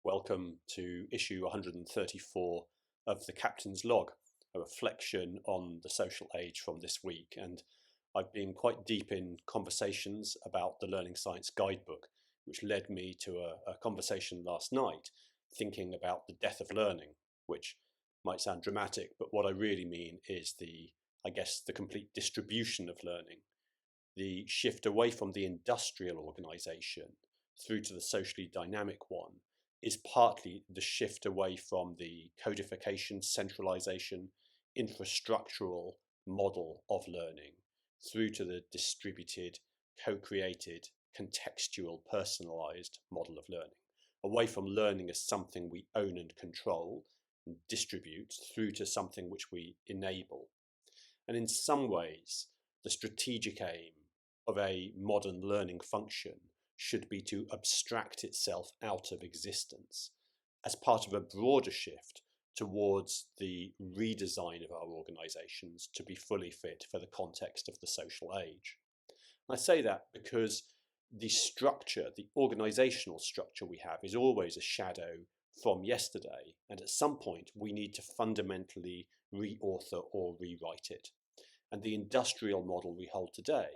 Welcome to issue 134 of the Captain's Log, a reflection on the social age from this week. And I've been quite deep in conversations about the Learning Science Guidebook, which led me to a conversation last night thinking about the death of learning, which might sound dramatic, but what I really mean is the complete distribution of learning, the shift away from the industrial organization through to the socially dynamic one is partly the shift away from the codification, centralization, infrastructural model of learning through to the distributed, co-created, contextual, personalized model of learning. Away from learning as something we own and control and distribute through to something which we enable. And in some ways, the strategic aim of a modern learning function should be to abstract itself out of existence as part of a broader shift towards the redesign of our organizations to be fully fit for the context of the social age. I say that because the structure, the organizational structure we have is always a shadow from yesterday, and at some point we need to fundamentally re-author or rewrite it. And the industrial model we hold today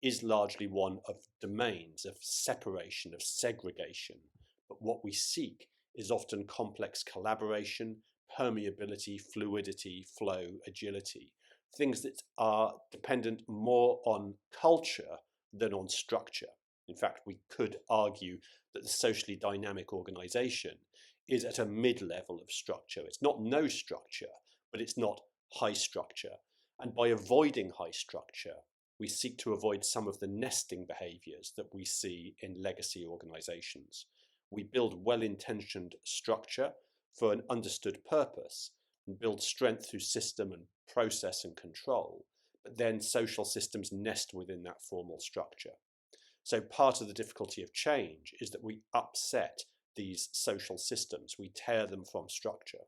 is largely one of domains, of separation, of segregation. But what we seek is often complex collaboration, permeability, fluidity, flow, agility, things that are dependent more on culture than on structure. In fact, we could argue that the socially dynamic organization is at a mid-level of structure. It's not no structure, but it's not high structure. And by avoiding high structure, we seek to avoid some of the nesting behaviors that we see in legacy organizations. We build well-intentioned structure for an understood purpose and build strength through system and process and control, but then social systems nest within that formal structure. So part of the difficulty of change is that we upset these social systems, we tear them from structure.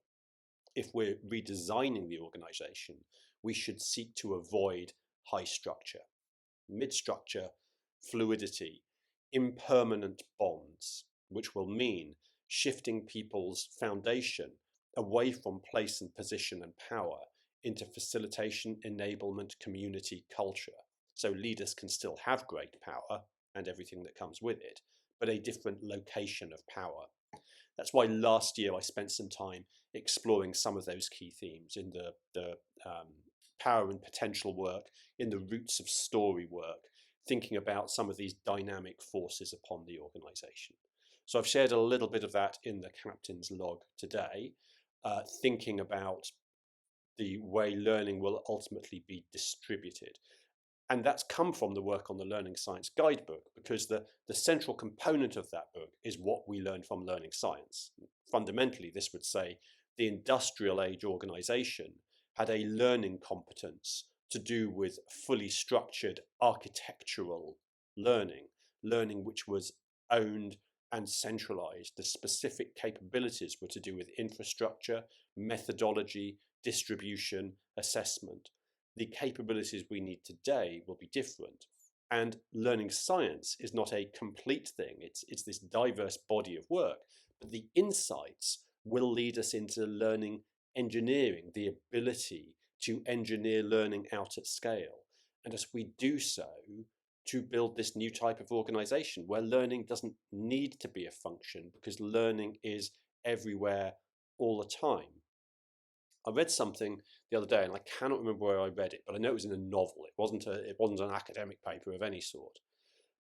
If we're redesigning the organization, we should seek to avoid high structure, mid-structure, fluidity, impermanent bonds, which will mean shifting people's foundation away from place and position and power into facilitation, enablement, community, culture. So leaders can still have great power and everything that comes with it, but a different location of power. That's why last year I spent some time exploring some of those key themes in the power and potential work, in the roots of story work, thinking about some of these dynamic forces upon the organization. So I've shared a little bit of that in the Captain's Log today, thinking about the way learning will ultimately be distributed. And that's come from the work on the Learning Science Guidebook, because the central component of that book is what we learn from learning science. Fundamentally, this would say the industrial age organization had a learning competence to do with fully structured architectural learning, learning which was owned and centralized. The specific capabilities were to do with infrastructure, methodology, distribution, assessment. The capabilities we need today will be different. And learning science is not a complete thing. It's this diverse body of work, but the insights will lead us into learning engineering, the ability to engineer learning out at scale. And as we do so, to build this new type of organization where learning doesn't need to be a function because learning is everywhere all the time. I read something the other day, and I cannot remember where I read it, but I know it was in a novel. It wasn't an academic paper of any sort.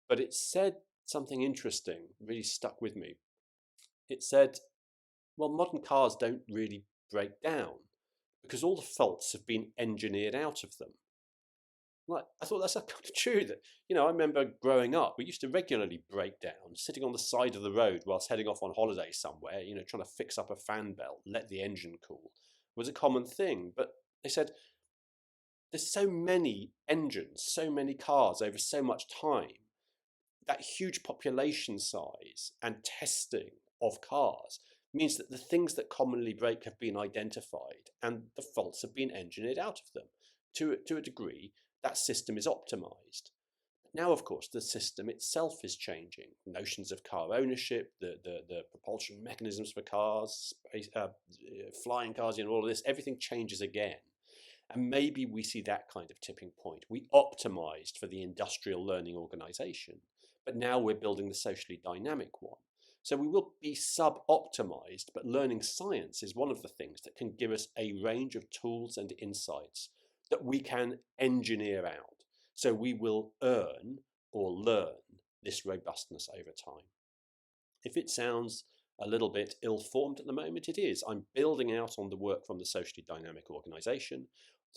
But it said something interesting, really stuck with me. It said, well, modern cars don't really break down because all the faults have been engineered out of them. Like, I thought that's kind of true. That, I remember growing up, we used to regularly break down, sitting on the side of the road whilst heading off on holiday somewhere, trying to fix up a fan belt, let the engine cool, was a common thing. But they said there's so many engines, so many cars over so much time, that huge population size and testing of cars means that the things that commonly break have been identified and the faults have been engineered out of them. To a degree, that system is optimized. Now, of course, the system itself is changing. Notions of car ownership, the propulsion mechanisms for cars, flying cars, all of this, everything changes again. And maybe we see that kind of tipping point. We optimized for the industrial learning organization, but now we're building the socially dynamic one. So we will be sub-optimized, but learning science is one of the things that can give us a range of tools and insights that we can engineer out. So we will earn or learn this robustness over time. If it sounds a little bit ill-formed at the moment, it is. I'm building out on the work from the socially dynamic organization.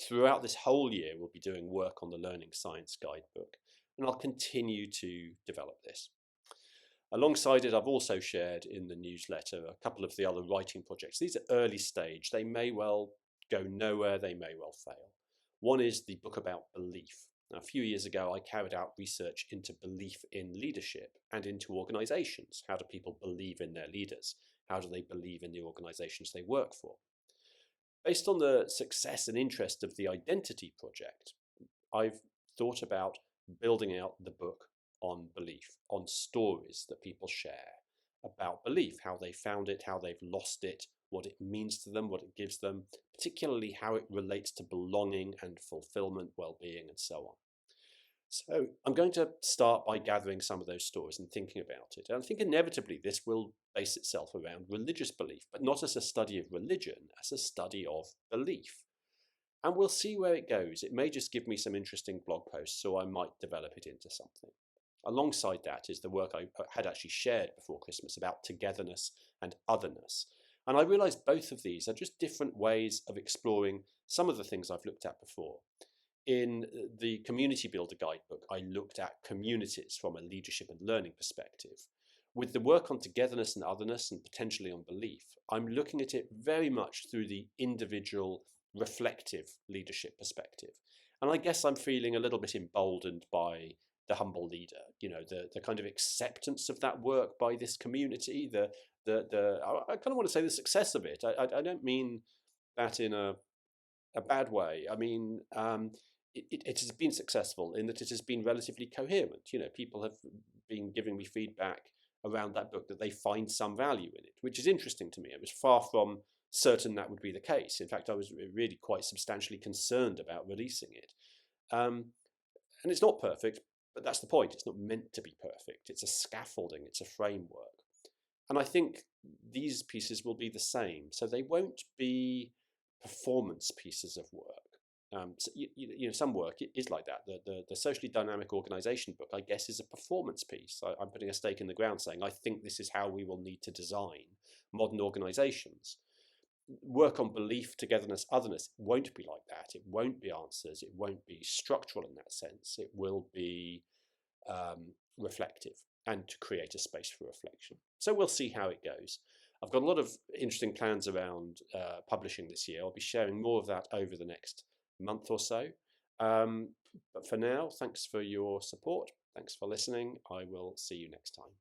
Throughout this whole year, we'll be doing work on the Learning Science Guidebook, and I'll continue to develop this. Alongside it, I've also shared in the newsletter a couple of the other writing projects. These are early stage. They may well go nowhere, they may well fail. One is the book about belief. Now, a few years ago, I carried out research into belief in leadership and into organizations. How do people believe in their leaders? How do they believe in the organizations they work for? Based on the success and interest of the Identity Project, I've thought about building out the book on belief, on stories that people share about belief, how they found it, how they've lost it, what it means to them, what it gives them, particularly how it relates to belonging and fulfillment, well-being, and so on. So I'm going to start by gathering some of those stories and thinking about it. And I think inevitably this will base itself around religious belief, but not as a study of religion, as a study of belief. And we'll see where it goes. It may just give me some interesting blog posts, so I might develop it into something. Alongside that is the work I had actually shared before Christmas about togetherness and otherness. And I realised both of these are just different ways of exploring some of the things I've looked at before. In the Community Builder Guidebook, I looked at communities from a leadership and learning perspective. With the work on togetherness and otherness and potentially on belief, I'm looking at it very much through the individual reflective leadership perspective. And I guess I'm feeling a little bit emboldened by the humble leader, the kind of acceptance of that work by this community, I kind of want to say the success of it. I don't mean that in a bad way. I mean, it has been successful in that it has been relatively coherent. People have been giving me feedback around that book that they find some value in it, which is interesting to me. It was far from certain that would be the case. In fact, I was really quite substantially concerned about releasing it. And it's not perfect, but that's the point. It's not meant to be perfect. It's a scaffolding, it's a framework. And I think these pieces will be the same. So they won't be performance pieces of work. Some work is like that. The socially dynamic organization book, I guess, is a performance piece. I'm putting a stake in the ground saying, I think this is how we will need to design modern organizations. Work on belief, togetherness, otherness won't be like that. It won't be answers. It won't be structural in that sense. It will be reflective and to create a space for reflection. So we'll see how it goes. I've got a lot of interesting plans around publishing this year. I'll be sharing more of that over the next month or so. But for now, thanks for your support. Thanks for listening. I will see you next time.